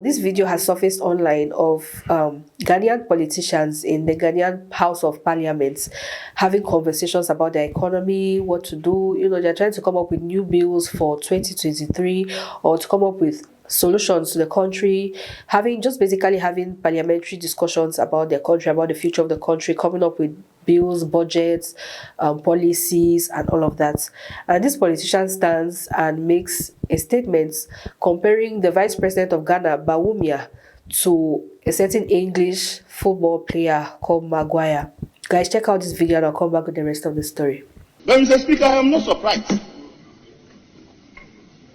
This video has surfaced online of Ghanaian politicians in the Ghanaian House of Parliament having conversations about the economy, what to do. They're trying to come up with new bills for 2023 or to come up with solutions to the country, basically having parliamentary discussions about their country, about the future of the country, coming up with bills, budgets, policies, and all of that. And this politician stands and makes a statement comparing the vice president of Ghana, Bawumia, to a certain English football player called Maguire. Guys, check out this video and I'll come back with the rest of the story. But Mr. Speaker, I am not surprised.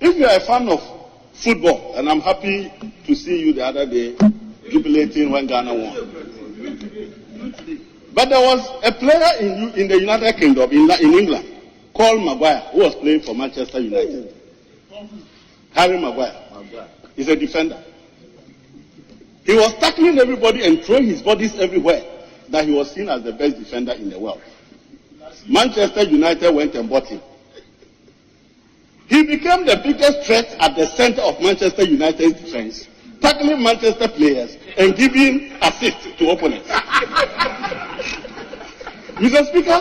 If you are a fan of football, and I'm happy to see you the other day jubilating when Ghana won. But there was a player in the United Kingdom, in England, called Maguire, who was playing for Manchester United. Harry Maguire. He's a defender. He was tackling everybody and throwing his bodies everywhere, that he was seen as the best defender in the world. Manchester United went and bought him. He became the biggest threat at the center of Manchester United's defense, tackling Manchester players and giving assists to opponents. Mr. Speaker,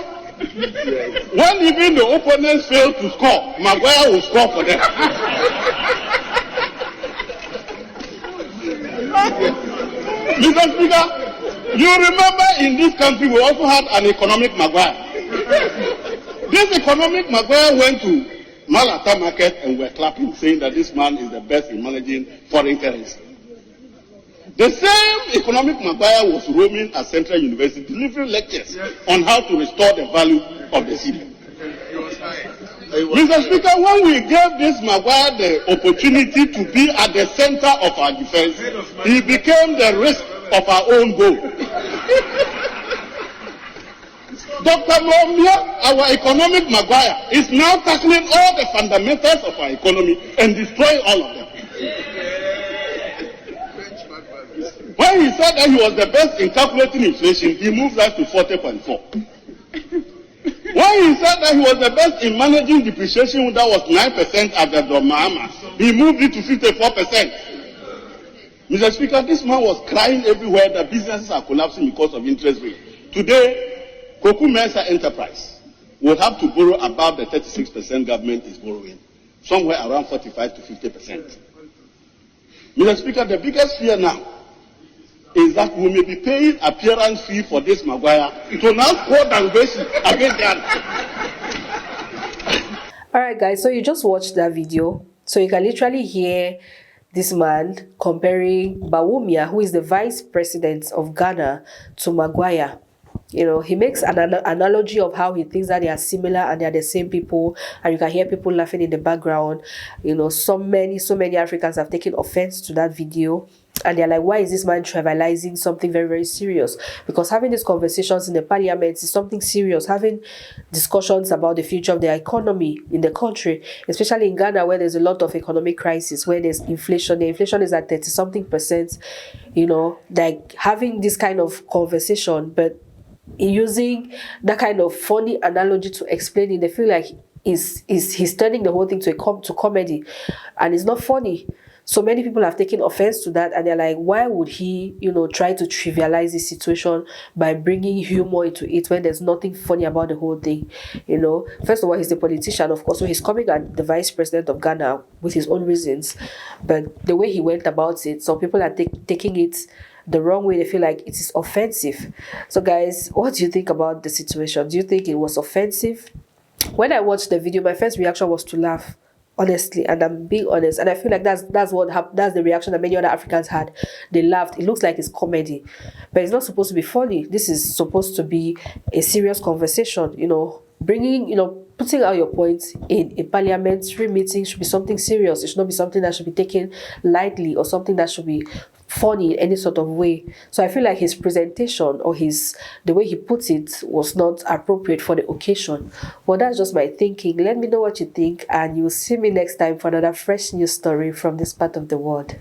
when even the opponents failed to score, Maguire will score for them. Mr. Speaker, you remember in this country we also had an economic Maguire. This economic Maguire went to Malata market and were clapping, saying that this man is the best in managing foreign currency. The same economic Maguire was roaming at Central University, delivering lectures on how to restore the value of the city. Mr. Speaker, when we gave this Maguire the opportunity to be at the center of our defense, he became the risk of our own goal. Dr. Momia, our economic Maguire, is now tackling all the fundamentals of our economy and destroying all of them. When he said that he was the best in calculating inflation, he moved us to 40.4. When he said that he was the best in managing depreciation, that was 9% at the Mahama, he moved it to 54%. Mr. Speaker, this man was crying everywhere that businesses are collapsing because of interest rate. Today, Koku Mensa Enterprise will have to borrow above the 36% government is borrowing, somewhere around 45 to 50%. Mr. Speaker, the biggest fear now is that we may be paying appearance fee for this Maguire to now score Dangote against Ghana. Alright guys, so you just watched that video. So you can literally hear this man comparing Bawumia, who is the vice president of Ghana, to Maguire. He makes an analogy of how he thinks that they are similar and they are the same people, and you can hear people laughing in the background. So many Africans have taken offense to that video, and they're like, why is this man trivializing something very, very serious? Because having these conversations in the parliament is something serious. Having discussions about the future of the economy in the country, especially in Ghana, where there's a lot of economic crisis, where there's inflation. The inflation is at 30-something%. Like having this kind of conversation, but using that kind of funny analogy to explain it, they feel like he's turning the whole thing to comedy, and it's not funny. So many people have taken offense to that, and they're like, why would he, try to trivialize this situation by bringing humor into it when there's nothing funny about the whole thing? First of all, he's a politician, of course, so he's coming at the vice president of Ghana with his own reasons, but the way he went about it, some people are taking it the wrong way. They feel like it is offensive. So guys, what do you think about the situation? Do you think it was offensive? When I watched the video, my first reaction was to laugh, honestly, and I'm being honest, and I feel like that's the reaction that many other Africans had. They laughed. It looks like it's comedy, but it's not supposed to be funny. This is supposed to be a serious conversation. Putting out your points in a parliamentary meeting should be something serious. It should not be something that should be taken lightly or something that should be funny in any sort of way. So I feel like his presentation or the way he puts it was not appropriate for the occasion. Well, that's just my thinking. Let me know what you think, and you'll see me next time for another fresh news story from this part of the world.